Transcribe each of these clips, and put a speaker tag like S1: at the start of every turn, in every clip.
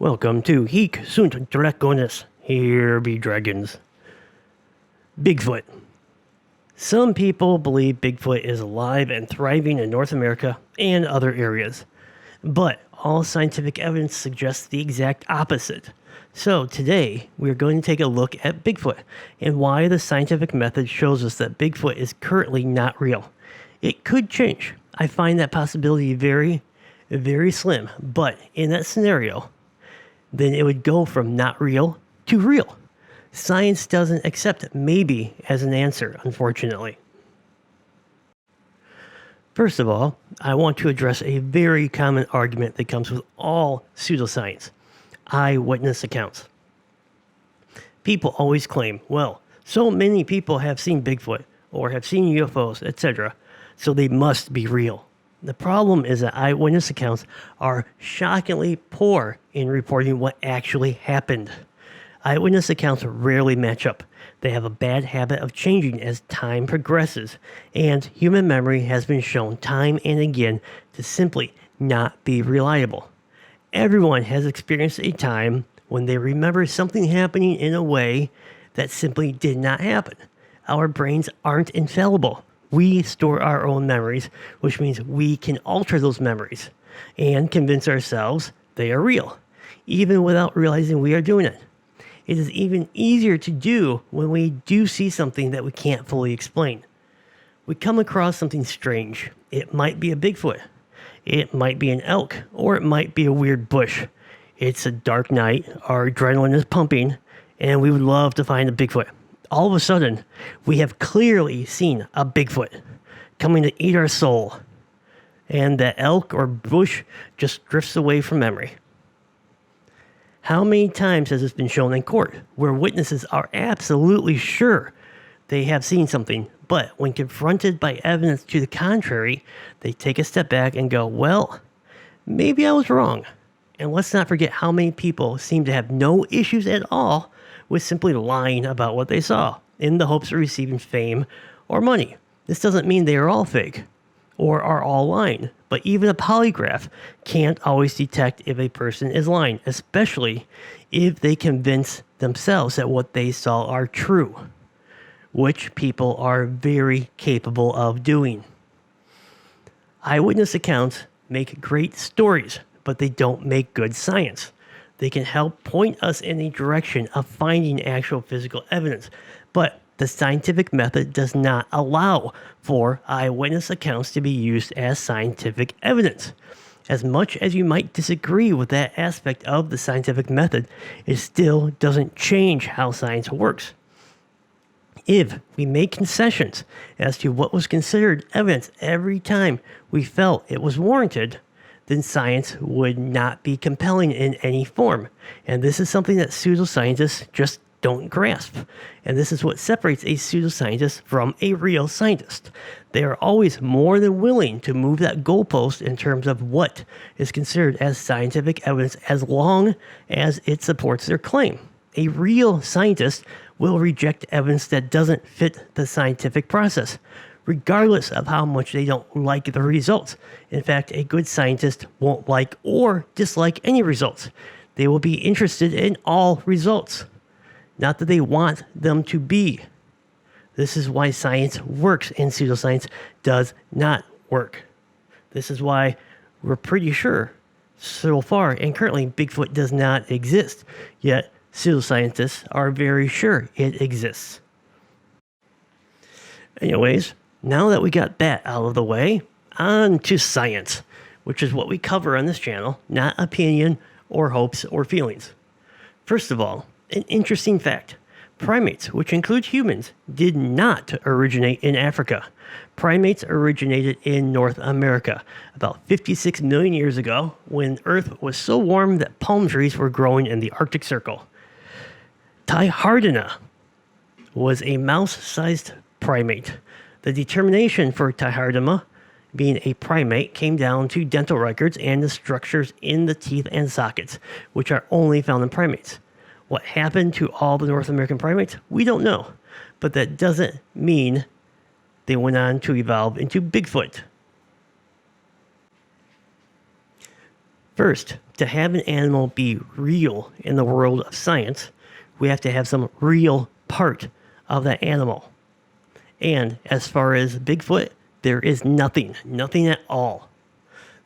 S1: Welcome to Heek sunt Draconis. Here be dragons. Bigfoot. Some people believe Bigfoot is alive and thriving in North America and other areas. But all scientific evidence suggests the exact opposite. So today, we're going to take a look at Bigfoot and why the scientific method shows us that Bigfoot is currently not real. It could change. I find that possibility very, very slim. But in that scenario, then it would go from not real to real. Science doesn't accept maybe as an answer, unfortunately. First of all, I want to address a very common argument that comes with all pseudoscience: eyewitness accounts. People always claim, well, so many people have seen Bigfoot or have seen UFOs, etc., so they must be real. The problem is that eyewitness accounts are shockingly poor in reporting what actually happened. Eyewitness accounts rarely match up. They have a bad habit of changing as time progresses, and human memory has been shown time and again to simply not be reliable. Everyone has experienced a time when they remember something happening in a way that simply did not happen. Our brains aren't infallible. We store our own memories, which means we can alter those memories and convince ourselves they are real, even without realizing we are doing it. It is even easier to do when we do see something that we can't fully explain. We come across something strange. It might be a Bigfoot. It might be an elk, or it might be a weird bush. It's a dark night, our adrenaline is pumping, and we would love to find a Bigfoot. All of a sudden, we have clearly seen a Bigfoot coming to eat our soul, and that elk or bush just drifts away from memory. How many times has this been shown in court, where witnesses are absolutely sure they have seen something, but when confronted by evidence to the contrary, they take a step back and go, well, maybe I was wrong. And let's not forget how many people seem to have no issues at all with simply lying about what they saw in the hopes of receiving fame or money. This doesn't mean they are all fake or are all lying, but even a polygraph can't always detect if a person is lying, especially if they convince themselves that what they saw are true, which people are very capable of doing. Eyewitness accounts make great stories, but they don't make good science. They can help point us in a direction of finding actual physical evidence, but the scientific method does not allow for eyewitness accounts to be used as scientific evidence. As much as you might disagree with that aspect of the scientific method, it still doesn't change how science works. If we make concessions as to what was considered evidence every time we felt it was warranted, then science would not be compelling in any form. And this is something that pseudoscientists just don't grasp. And this is what separates a pseudoscientist from a real scientist. They are always more than willing to move that goalpost in terms of what is considered as scientific evidence as long as it supports their claim. A real scientist will reject evidence that doesn't fit the scientific process, regardless of how much they don't like the results. In fact, a good scientist won't like or dislike any results. They will be interested in all results, not that they want them to be. This is why science works and pseudoscience does not work. This is why we're pretty sure so far and currently Bigfoot does not exist, yet pseudoscientists are very sure it exists. Anyways, now that we got that out of the way, on to science, which is what we cover on this channel, not opinion or hopes or feelings. First of all, an interesting fact: primates, which include humans, did not originate in Africa. Primates originated in North America about 56 million years ago, when Earth was so warm that palm trees were growing in the Arctic Circle. Tihardina was a mouse-sized primate. The determination for Tihardina being a primate came down to dental records and the structures in the teeth and sockets, which are only found in primates. What happened to all the North American primates? We don't know, but that doesn't mean they went on to evolve into Bigfoot. First, to have an animal be real in the world of science, we have to have some real part of that animal. And as far as Bigfoot, there is nothing at all.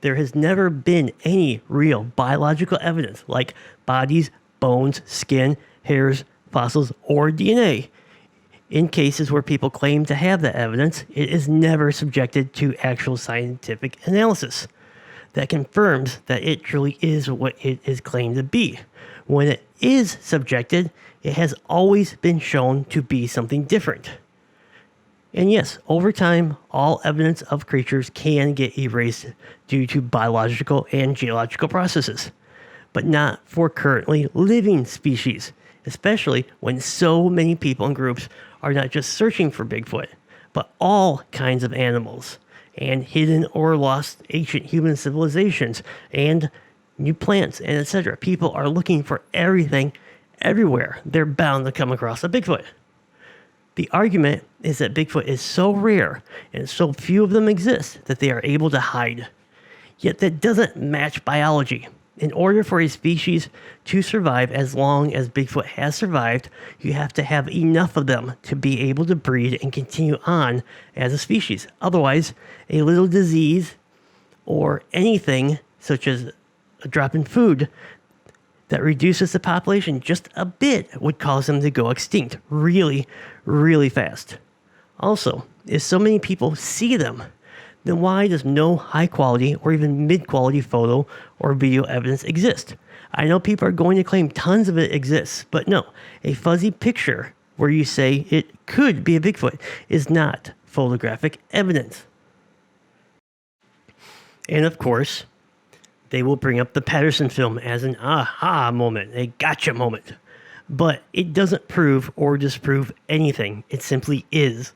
S1: There has never been any real biological evidence like bodies, bones, skin, hairs, fossils, or DNA. In cases where people claim to have that evidence, it is never subjected to actual scientific analysis that confirms that it truly is what it is claimed to be. When it is subjected, it has always been shown to be something different. And yes, over time, all evidence of creatures can get erased due to biological and geological processes, but not for currently living species, especially when so many people and groups are not just searching for Bigfoot, but all kinds of animals and hidden or lost ancient human civilizations and new plants and etc. People are looking for everything everywhere. They're bound to come across a Bigfoot. The argument is that Bigfoot is so rare and so few of them exist that they are able to hide. Yet that doesn't match biology. In order for a species to survive as long as Bigfoot has survived, you have to have enough of them to be able to breed and continue on as a species. Otherwise, a little disease or anything such as a drop in food that reduces the population just a bit would cause them to go extinct really, really fast. Also, if so many people see them, then why does no high quality or even mid quality photo or video evidence exist? I know people are going to claim tons of it exists, but no, a fuzzy picture where you say it could be a Bigfoot is not photographic evidence. And of course, they will bring up the Patterson film as an aha moment, a gotcha moment. But it doesn't prove or disprove anything. It simply is.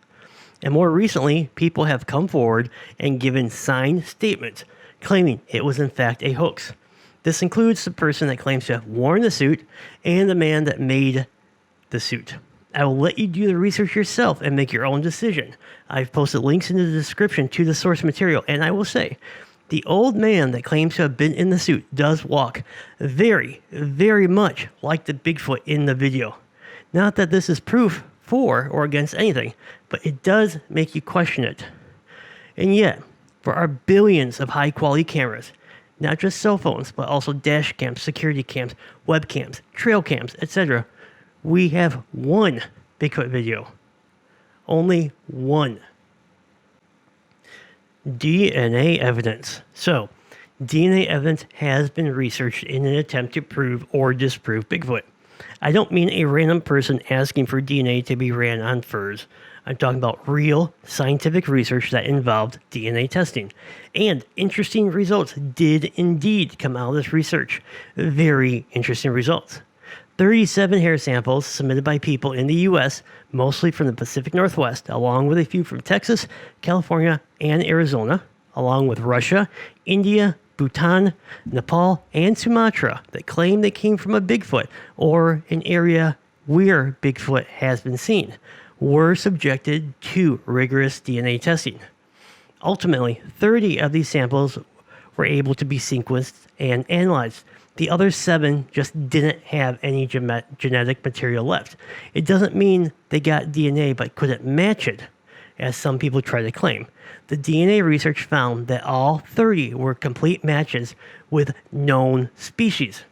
S1: And more recently, people have come forward and given signed statements claiming it was in fact a hoax. This includes the person that claims to have worn the suit and the man that made the suit. I will let you do the research yourself and make your own decision. I've posted links in the description to the source material, and I will say, the old man that claims to have been in the suit does walk very, very much like the Bigfoot in the video. Not that this is proof for or against anything, but it does make you question it. And yet, for our billions of high-quality cameras, not just cell phones, but also dash cams, security cams, webcams, trail cams, etc., we have one Bigfoot video. Only one. DNA evidence. So, DNA evidence has been researched in an attempt to prove or disprove Bigfoot. I don't mean a random person asking for DNA to be ran on furs. I'm talking about real scientific research that involved DNA testing. And interesting results did indeed come out of this research. Very interesting results. 37 hair samples submitted by people in the U.S., mostly from the Pacific Northwest, along with a few from Texas, California, and Arizona, along with Russia, India, Bhutan, Nepal, and Sumatra that claim they came from a Bigfoot or an area where Bigfoot has been seen, were subjected to rigorous DNA testing. Ultimately, 30 of these samples were able to be sequenced and analyzed. The other 7 just didn't have any genetic material left. It doesn't mean they got DNA but couldn't match it, as some people try to claim. The DNA research found that all 30 were complete matches with known species.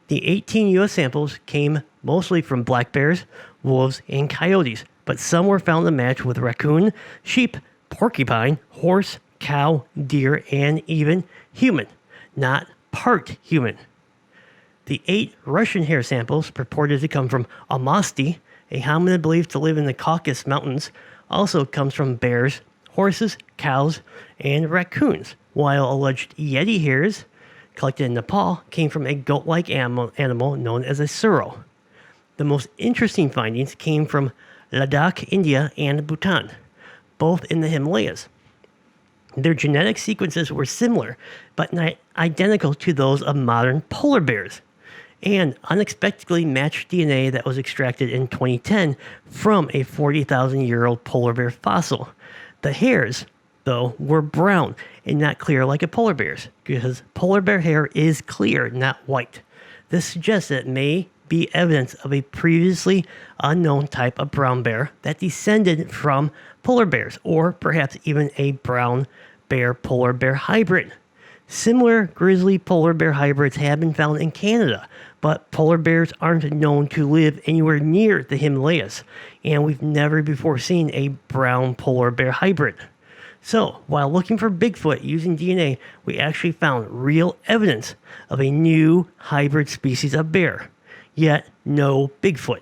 S1: The 18 U.S. samples came mostly from black bears, wolves, and coyotes, but some were found to match with raccoon, sheep, porcupine, horse, cow, deer, and even human, not part human. The 8 Russian hair samples purported to come from Almasty, a hominid believed to live in the Caucasus Mountains, also comes from bears, horses, cows, and raccoons, while alleged Yeti hairs collected in Nepal came from a goat-like animal known as a suro. The most interesting findings came from Ladakh, India, and Bhutan, both in the Himalayas. Their genetic sequences were similar, but not identical to those of modern polar bears, and unexpectedly matched DNA that was extracted in 2010 from a 40,000-year-old polar bear fossil. The hairs though, were brown and not clear like a polar bear's, because polar bear hair is clear, not white. This suggests that it may be evidence of a previously unknown type of brown bear that descended from polar bears, or perhaps even a brown bear polar bear hybrid. Similar grizzly polar bear hybrids have been found in Canada, but polar bears aren't known to live anywhere near the Himalayas, and we've never before seen a brown polar bear hybrid. So, while looking for Bigfoot using DNA, we actually found real evidence of a new hybrid species of bear, yet no Bigfoot.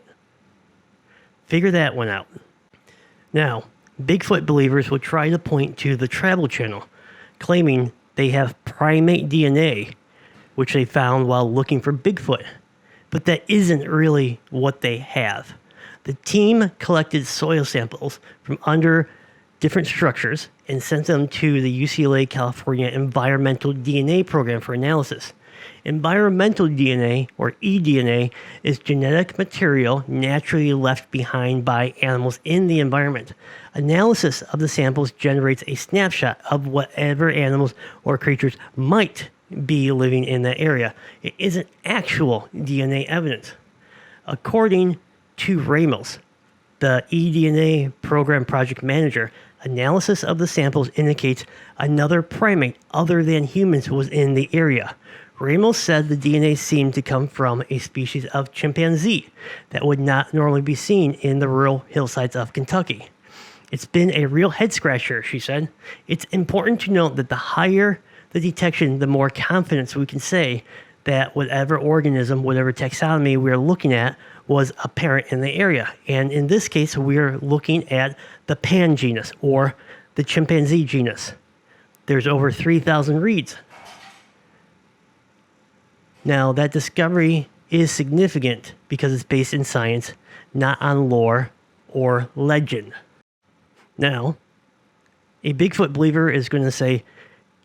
S1: Figure that one out. Now, Bigfoot believers will try to point to the Travel Channel, claiming they have primate DNA, which they found while looking for Bigfoot. But that isn't really what they have. The team collected soil samples from under different structures and sent them to the UCLA California Environmental DNA Program for analysis. Environmental DNA, or eDNA, is genetic material naturally left behind by animals in the environment. Analysis of the samples generates a snapshot of whatever animals or creatures might be living in that area. It isn't actual DNA evidence. According to Ramos, the eDNA program project manager, analysis of the samples indicates another primate other than humans was in the area. Ramos said the DNA seemed to come from a species of chimpanzee that would not normally be seen in the rural hillsides of Kentucky. It's been a real head-scratcher, she said. It's important to note that the higher the detection, the more confidence we can say that whatever organism, whatever taxonomy we're looking at was apparent in the area. And in this case, we're looking at the pan genus, or the chimpanzee genus. There's over 3,000 reads. Now, that discovery is significant because it's based in science, not on lore or legend. Now, a Bigfoot believer is going to say,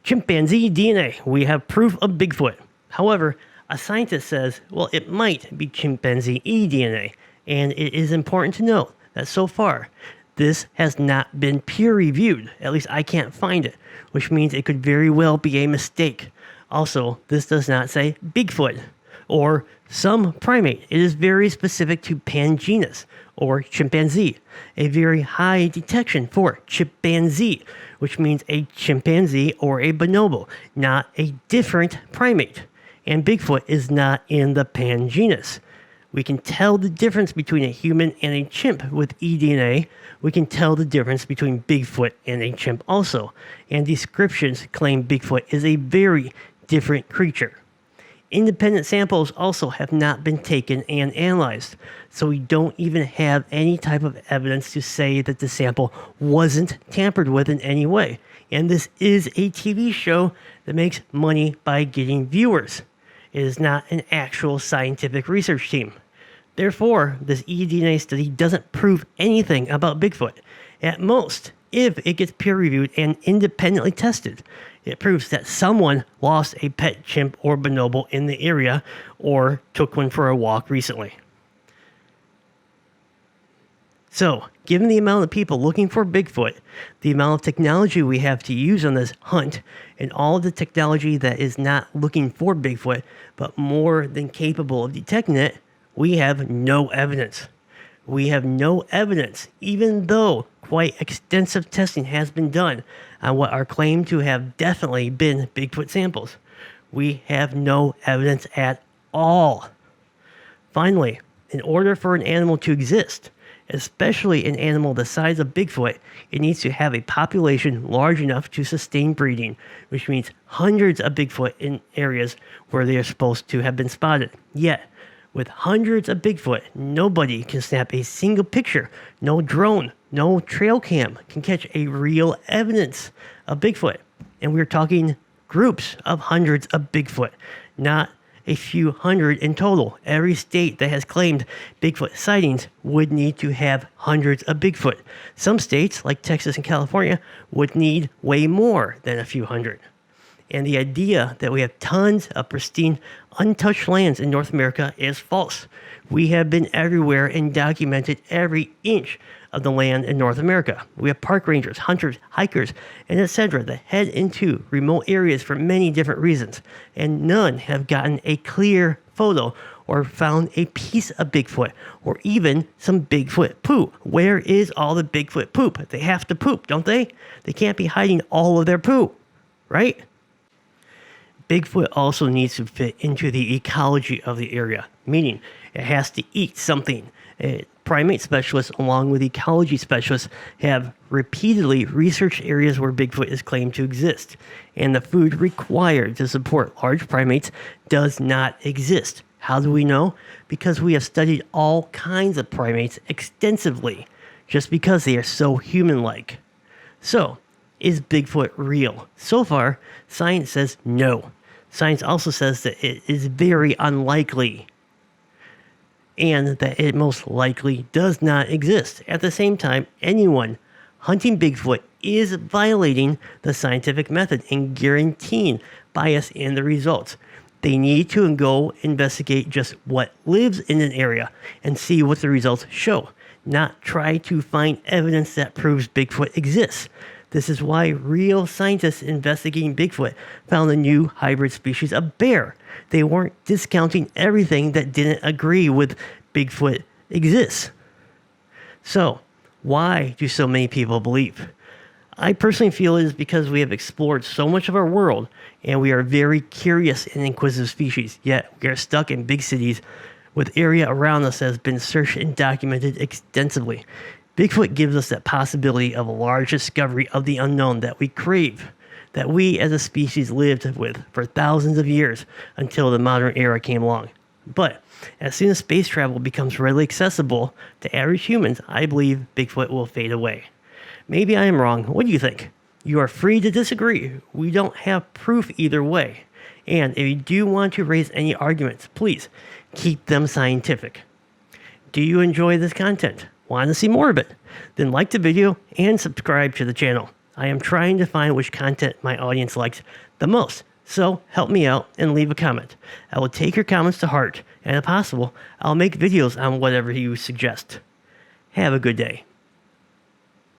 S1: chimpanzee DNA, we have proof of Bigfoot. However, a scientist says, well, it might be chimpanzee DNA, and it is important to note that so far, this has not been peer-reviewed. At least I can't find it, which means it could very well be a mistake. Also, this does not say Bigfoot or some primate. It is very specific to pangenus, or chimpanzee, a very high detection for chimpanzee, which means a chimpanzee or a bonobo, not a different primate. And Bigfoot is not in the pangenus. We can tell the difference between a human and a chimp with eDNA. We can tell the difference between Bigfoot and a chimp also. And descriptions claim Bigfoot is a very different creature. Independent samples also have not been taken and analyzed, so we don't even have any type of evidence to say that the sample wasn't tampered with in any way. And this is a TV show that makes money by getting viewers. It is not an actual scientific research team. Therefore, this eDNA study doesn't prove anything about Bigfoot. At most, if it gets peer-reviewed and independently tested, it proves that someone lost a pet chimp or bonobo in the area or took one for a walk recently. So, given the amount of people looking for Bigfoot, the amount of technology we have to use on this hunt, and all of the technology that is not looking for Bigfoot, but more than capable of detecting it, we have no evidence. We have no evidence, even though quite extensive testing has been done on what are claimed to have definitely been Bigfoot samples. We have no evidence at all. Finally, in order for an animal to exist, especially an animal the size of Bigfoot, it needs to have a population large enough to sustain breeding, which means hundreds of Bigfoot in areas where they are supposed to have been spotted. Yet, with hundreds of Bigfoot, nobody can snap a single picture. No drone, no trail cam can catch a real evidence of Bigfoot. And we're talking groups of hundreds of Bigfoot, not a few hundred in total. Every state that has claimed Bigfoot sightings would need to have hundreds of Bigfoot. Some states, like Texas and California, would need way more than a few hundred. And the idea that we have tons of pristine, untouched lands in North America is false. We have been everywhere and documented every inch of the land in North America. We have park rangers, hunters, hikers, and etc. that head into remote areas for many different reasons, and none have gotten a clear photo or found a piece of Bigfoot or even some Bigfoot poo. Where is all the Bigfoot poop? They have to poop, don't they? They can't be hiding all of their poo, right? Bigfoot also needs to fit into the ecology of the area, meaning it has to eat something. Primate specialists, along with ecology specialists, have repeatedly researched areas where Bigfoot is claimed to exist, and the food required to support large primates does not exist. How do we know? Because we have studied all kinds of primates extensively, just because they are so human-like. So, is Bigfoot real? So far, science says no. Science also says that it is very unlikely, and that it most likely does not exist. At the same time, anyone hunting Bigfoot is violating the scientific method and guaranteeing bias in the results. They need to go investigate just what lives in an area and see what the results show, not try to find evidence that proves Bigfoot exists. This is why real scientists investigating Bigfoot found a new hybrid species of bear. They weren't discounting everything that didn't agree with Bigfoot exists. So, why do so many people believe? I personally feel it is because we have explored so much of our world and we are very curious and inquisitive species, yet we are stuck in big cities with area around us that has been searched and documented extensively. Bigfoot gives us that possibility of a large discovery of the unknown that we crave, that we as a species lived with for thousands of years until the modern era came along. But as soon as space travel becomes readily accessible to average humans, I believe Bigfoot will fade away. Maybe I am wrong. What do you think? You are free to disagree. We don't have proof either way. And if you do want to raise any arguments, please keep them scientific. Do you enjoy this content? Want to see more of it? Then like the video and subscribe to the channel. I am trying to find which content my audience likes the most, so help me out and leave a comment. I will take your comments to heart, and if possible, I'll make videos on whatever you suggest. Have a good day.